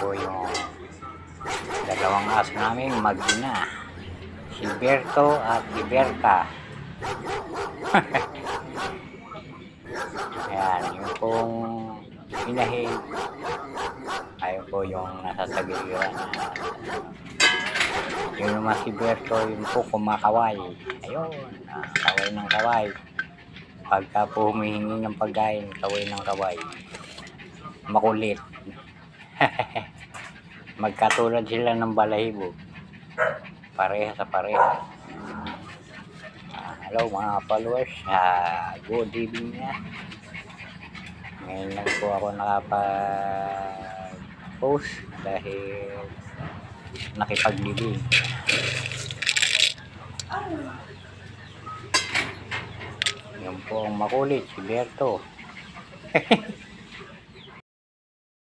Po yung dalawang aso namin mag-ina, si Berto at si Berta. Ayan, yung pong inahin, ayun po yung nasa tagiliran. Yun naman si Berto, yun po kumakaway. Ayun, kaway ng kaway. Pagka po humihingi ng pagkain, kaway ng kaway. Makulit. Magkatulad sila ng balahibo. Pareha sa pareha. Hello mga followers. Good evening na. Ngayon lang po ako nakapag-post dahil nakipaglibing. Yun po ang makulit, si Berto.